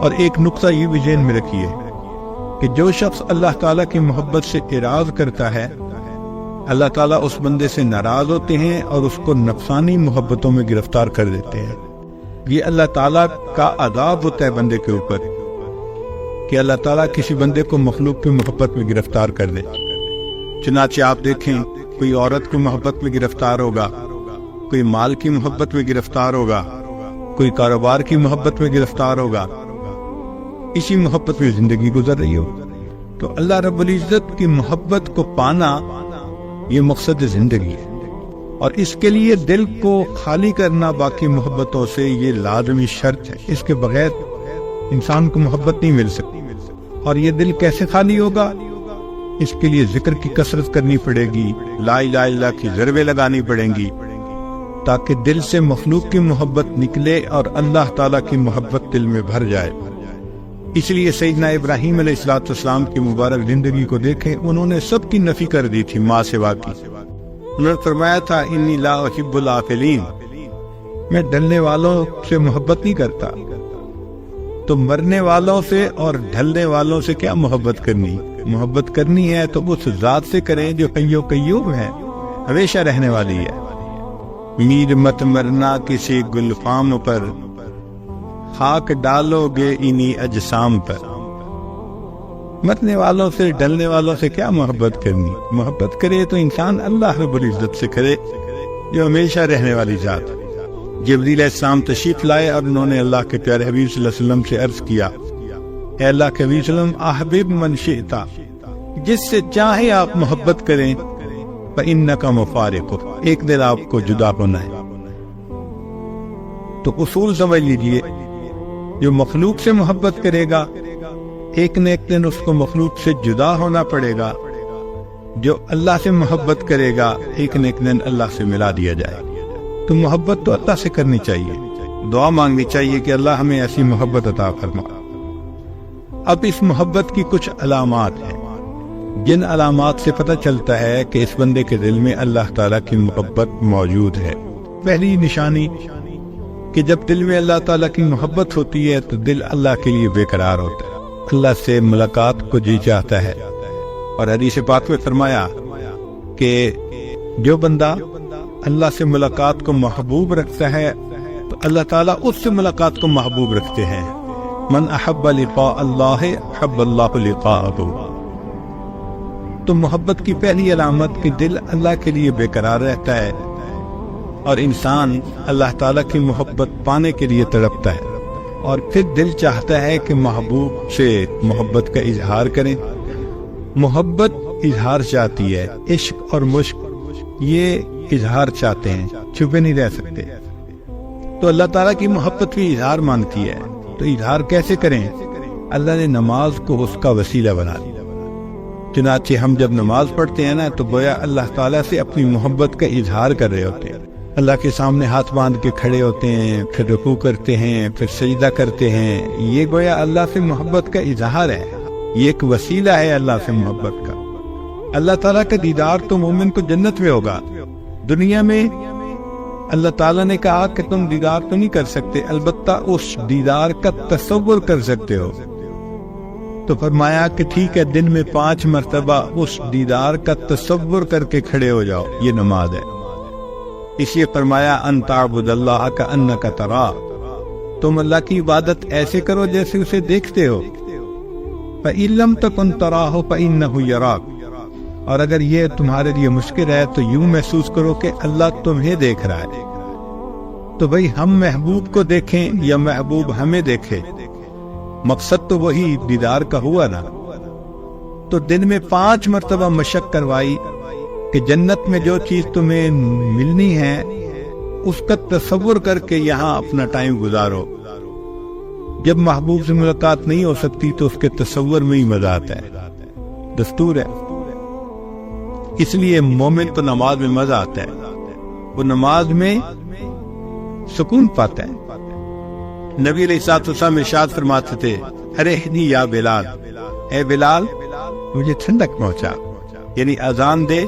اور ایک نقطہ یہ بھی ذہن میں رکھیے کہ جو شخص اللہ تعالیٰ کی محبت سے اعراض کرتا ہے، اللہ تعالیٰ اس بندے سے ناراض ہوتے ہیں اور اس کو نفسانی محبتوں میں گرفتار کر دیتے ہیں۔ یہ اللہ تعالیٰ کا عذاب ہوتا ہے بندے کے اوپر کہ اللہ تعالیٰ کسی بندے کو مخلوق کی محبت میں گرفتار کر دے۔ چنانچہ آپ دیکھیں، کوئی عورت کی محبت میں گرفتار ہوگا، کوئی مال کی محبت میں گرفتار ہوگا، کوئی کاروبار کی محبت میں گرفتار ہوگا، اسی محبت میں زندگی گزر رہی ہو۔ تو اللہ رب العزت کی محبت کو پانا یہ مقصد زندگی ہے، اور اس کے لیے دل کو خالی کرنا باقی محبتوں سے یہ لازمی شرط ہے۔ اس کے بغیر انسان کو محبت نہیں مل سکتی۔ اور یہ دل کیسے خالی ہوگا؟ اس کے لیے ذکر کی کثرت کرنی پڑے گی، لا الہ الا اللہ کی ضربیں لگانی پڑیں گی، تاکہ دل سے مخلوق کی محبت نکلے اور اللہ تعالیٰ کی محبت دل میں بھر جائے۔ اس لیے سیدنا ابراہیم علیہ السلام کی مبارک زندگی کو دیکھیں، انہوں نے سب کی نفی کر دی تھی ماں سوا کی۔ انہوں نے فرمایا تھا انی لا احب العافلین، میں ڈلنے والوں سے محبت نہیں کرتا۔ تو مرنے والوں سے اور ڈھلنے والوں سے کیا محبت کرنی؟ محبت کرنی ہے تو اس ذات سے کریں جو حی و قیوم ہے، ہمیشہ رہنے والی ہے۔ میر مت مرنا کسی گلفام پر، خاک ڈالو گے انہی اجسام پر۔ مرنے والوں سے ڈلنے والوں سے کیا محبت کرنی؟ محبت کرے تو انسان اللہ رب العزت سے کرے جو ہمیشہ رہنے والی ذات ہے۔ جبریل علیہ السلام تشریف لائے اور انہوں نے اللہ کے پیارے حبیب صلی اللہ علیہ وسلم سے عرض کیا، اے اللہ کے حبیب صلی اللہ علیہ وسلم، احبب من شئت، جس سے چاہے آپ محبت کریں، فإنک مفارق، ایک دن آپ کو جدا ہونا ہے۔ تو اصول سمجھ لیجئے، جو مخلوق سے محبت کرے گا ایک نہ ایک دن اس کو مخلوق سے جدا ہونا پڑے گا، جو اللہ سے محبت کرے گا ایک نہ ایک دن اللہ سے ملا دیا جائے۔ تو محبت تو اللہ سے کرنی چاہیے، دعا مانگنی چاہیے کہ اللہ ہمیں ایسی محبت عطا فرما۔ اب اس محبت کی کچھ علامات ہیں، جن علامات سے پتہ چلتا ہے کہ اس بندے کے دل میں اللہ تعالیٰ کی محبت موجود ہے۔ پہلی نشانی کہ جب دل میں اللہ تعالیٰ کی محبت ہوتی ہے تو دل اللہ کے لیے بے قرار ہوتا ہے، اللہ سے ملاقات کو جی چاہتا ہے۔ اور حدیث پاک میں فرمایا کہ جو بندہ اللہ سے ملاقات کو محبوب رکھتا ہے تو اللہ تعالیٰ اس سے ملاقات کو محبوب رکھتے ہیں۔ من احب لقاء اللہ احب اللہ لقاءہ۔ تو محبت کی پہلی علامت کہ دل اللہ کے لیے بے قرار رہتا ہے اور انسان اللہ تعالیٰ کی محبت پانے کے لیے تڑپتا ہے، اور پھر دل چاہتا ہے کہ محبوب سے محبت کا اظہار کریں۔ محبت اظہار چاہتی ہے، عشق اور مشق یہ اظہار چاہتے ہیں، چھپے نہیں رہ سکتے۔ تو اللہ تعالیٰ کی محبت بھی اظہار مانگتی ہے، تو اظہار کیسے کریں؟ اللہ نے نماز کو اس کا وسیلہ بنا دیا۔ چنانچہ ہم جب نماز پڑھتے ہیں نا تو گویا اللہ تعالیٰ سے اپنی محبت کا اظہار کر رہے ہوتے ہیں، اللہ کے سامنے ہاتھ باندھ کے کھڑے ہوتے ہیں، پھر رکوع کرتے ہیں، پھر سجدہ کرتے ہیں۔ یہ گویا اللہ سے محبت کا اظہار ہے، یہ ایک وسیلہ ہے اللہ سے محبت کا۔ اللہ تعالیٰ کا دیدار تو مومن کو جنت میں ہوگا۔ دنیا میں اللہ تعالیٰ نے کہا کہ تم دیدار تو نہیں کر سکتے، البتہ اس دیدار کا تصور کر سکتے ہو۔ تو فرمایا کہ ٹھیک ہے، دن میں 5 مرتبہ اس دیدار کا تصور کر کے کھڑے ہو جاؤ، یہ نماز ہے۔ اس لیے فرمایا ان تعبد اللہ کأنک تراہ، تم اللہ کی عبادت ایسے کرو جیسے اسے دیکھتے ہو۔ فإن لم تکن تراہ فإنہ یراک، اور اگر یہ تمہارے لیے مشکل ہے تو یوں محسوس کرو کہ اللہ تمہیں دیکھ رہا ہے۔ تو بھئی ہم محبوب کو دیکھیں یا محبوب ہمیں دیکھے، مقصد تو وہی دیدار کا ہوا نا۔ تو دن میں 5 مرتبہ مشق کروائی کہ جنت میں جو چیز تمہیں ملنی ہے اس کا تصور کر کے یہاں اپنا ٹائم گزارو۔ جب محبوب سے ملاقات نہیں ہو سکتی تو اس کے تصور میں ہی مزہ آتا ہے، دستور ہے۔ اس لیے مومن کو نماز میں مزہ آتا ہے، وہ نماز میں سکون پاتا ہے۔ نبی علیہ الصلوۃ والسلام ارشاد فرماتے تھے ارحنی یا بلال، اے بلال مجھے ٹھنڈک پہنچا، یعنی اذان دے،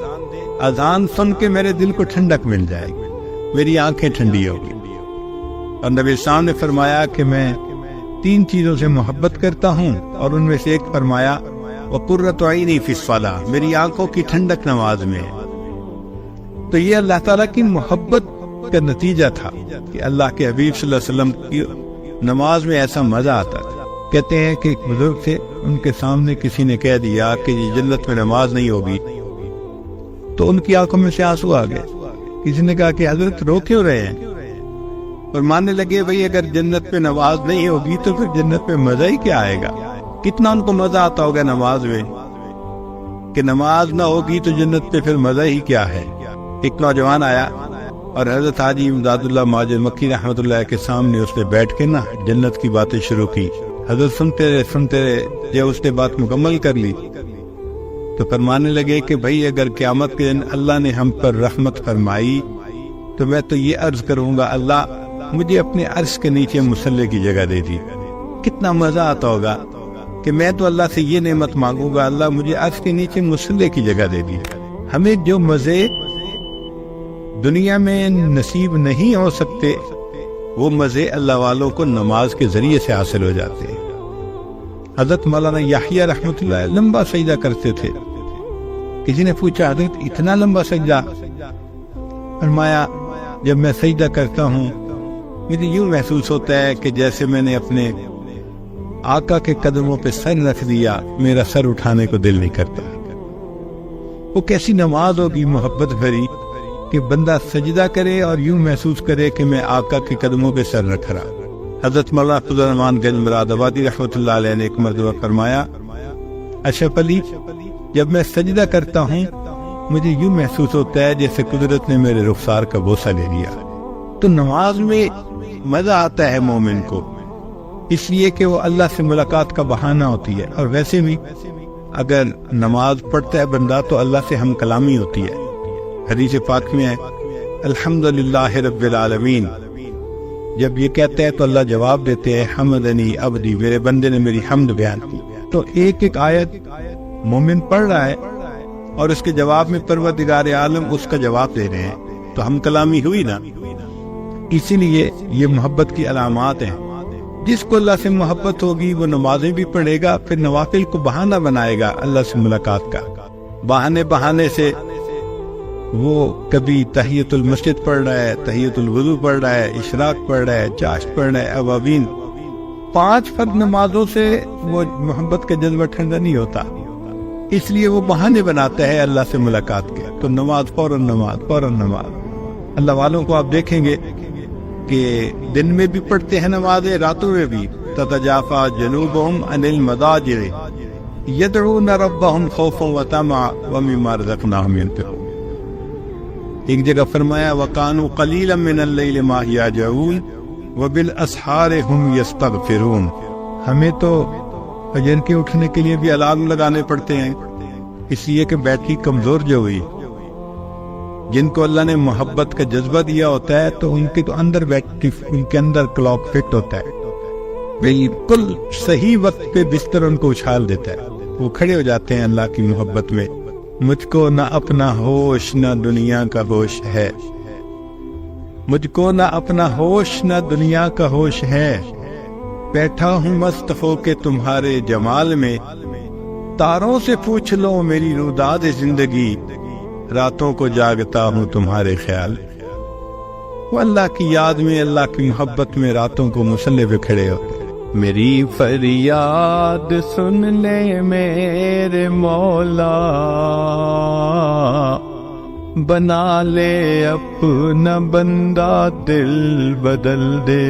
اذان سن کے میرے دل کو ٹھنڈک مل جائے گی، میری آنکھیں ٹھنڈی ہوگی۔ اور نبی صاحب نے فرمایا کہ میں 3 چیزوں سے محبت کرتا ہوں، اور ان میں سے ایک فرمایا وَقُرَّةُ عَيْنِي فِي الصَّلَاةِ، میری آنکھوں کی ٹھنڈک نماز میں ہے۔ تو یہ اللہ تعالیٰ کی محبت کا نتیجہ تھا کہ اللہ کے حبیب صلی اللہ علیہ وسلم کی نماز میں ایسا مزہ آتا تھا۔ کہتے ہیں کہ ایک بزرگ تھے، ان کے سامنے کسی نے کہہ دیا کہ یہ جنت میں نماز نہیں ہوگی، تو ان کی آنکھوں میں سے آنسو آ گئے۔ کسی نے کہا کہ حضرت رو کیوں رہے ہیں؟ اور ماننے لگے بھئی اگر جنت میں نماز نہیں ہوگی تو پھر جنت میں مزہ ہی کیا آئے گا؟ کتنا ان کو مزہ آتا ہوگا نماز میں، کہ نماز نہ ہوگی تو جنت پہ پھر مزہ ہی کیا ہے۔ ایک نوجوان آیا اور حضرت حاجی امداد اللہ ماجد مکی رحمۃ اللہ کے سامنے اس نے بیٹھ کے نا جنت کی باتیں شروع کی۔ حضرت سنتے رہے، جب اس نے بات مکمل کر لی تو فرمانے لگے کہ بھائی اگر قیامت کے دن اللہ نے ہم پر رحمت فرمائی تو میں تو یہ عرض کروں گا اللہ مجھے اپنے عرش کے نیچے مصلی کی جگہ دے دی۔ کتنا مزہ آتا ہوگا کہ میں تو اللہ سے یہ نعمت مانگوں گا اللہ مجھے عرش کے نیچے مصلی کی جگہ دے دی۔ ہمیں جو مزے دنیا میں نصیب نہیں ہو سکتے وہ مزے اللہ والوں کو نماز کے ذریعے سے حاصل ہو جاتے ہیں۔ حضرت مولانا یحییٰ رحمۃ اللہ لمبا سجدہ کرتے تھے۔ کسی نے پوچھا حضرت اتنا لمبا سجدہ؟ فرمایا جب میں سجدہ کرتا ہوں مجھے یوں محسوس ہوتا ہے کہ جیسے میں نے اپنے آقا کے قدموں پہ سر رکھ دیا، میرا سر اٹھانے کو دل نہیں کرتا۔ وہ کیسی نماز ہوگی محبت بھری کہ بندہ سجدہ کرے اور یوں محسوس کرے کہ میں آقا کے قدموں پہ سر رکھ رہا۔ حضرت مولانا فضل الرحمان گنج مراد آبادی رحمۃ اللہ علیہ نے ایک مرتبہ فرمایا اشرف علی جب میں سجدہ کرتا ہوں مجھے یوں محسوس ہوتا ہے جیسے قدرت نے میرے رخسار کا بوسہ لے لیا۔ تو نماز میں مزہ آتا ہے مومن کو، اس لیے کہ وہ اللہ سے ملاقات کا بہانہ ہوتی ہے، اور ویسے بھی اگر نماز پڑھتا ہے بندہ تو اللہ سے ہم کلامی ہوتی ہے۔ حدیث پاک میں ہے الحمدللہ رب العالمین، جب یہ کہتے ہیں تو اللہ جواب دیتے ہیں حمدنی عبدی، میرے بندے نے میری حمد بیان کی۔ تو ایک ایک آیت مومن پڑھ رہا ہے اور اس کے جواب میں پروردگار عالم اس کا جواب دے رہے ہیں، تو ہم کلامی ہوئی نا۔ اسی لیے یہ محبت کی علامات ہیں۔ جس کو اللہ سے محبت ہوگی وہ نمازیں بھی پڑھے گا، پھر نوافل کو بہانہ بنائے گا اللہ سے ملاقات کا۔ بہانے سے وہ کبھی تحیۃ المسجد پڑھ رہا ہے، تحیۃ الوضو پڑھ رہا ہے، اشراق پڑھ رہا ہے، چاشت پڑھ رہا ہے، اوابین۔ 5 فرض نمازوں سے وہ محبت کا جذبہ ٹھنڈا نہیں ہوتا، اس لیے وہ بہانے بناتا ہے اللہ سے ملاقات کے۔ تو نماز فوراً نماز۔ اللہ والوں کو آپ دیکھیں گے کہ دن میں بھی پڑھتے ہیں نمازیں، راتوں میں بھی۔ تتجافا جنوبہم عن المضاجع یدعون ربہم خوفا وطمعا ومما رزقناہم ينفقون۔ ایک جگہ فرمایا وَقَانُوا قَلِيلًا مِّنَ اللَّيْلِ مَا يَهْجَعُونَ وَبِالْأَسْحَارِ هُمْ يَسْتَغْفِرُونَ۔ ہمیں تو فجر کے اٹھنے کے لیے بھی الارم لگانے پڑتے ہیں، اس لیے کہ بیٹری کمزور جو ہوئی۔ جن کو اللہ نے محبت کا جذبہ دیا ہوتا ہے تو ان کے تو اندر بیٹری، ان کے اندر کلاک فٹ ہوتا ہے، بالکل صحیح وقت پہ بستر ان کو اچھال دیتا ہے، وہ کھڑے ہو جاتے ہیں اللہ کی محبت میں۔ مجھ کو نہ اپنا ہوش نہ دنیا کا ہوش ہے، مجھ کو نہ اپنا ہوش نہ دنیا کا ہوش ہے، بیٹھا ہوں مست ہو کے تمہارے جمال میں، تاروں سے پوچھ لو میری روداد زندگی، راتوں کو جاگتا ہوں تمہارے خیال۔ وہ اللہ کی یاد میں، اللہ کی محبت میں راتوں کو مصلی پہ کھڑے ہوتے ہیں۔ میری فریاد سن لے میرے مولا، بنا لے اپنا بندہ دل بدل دے۔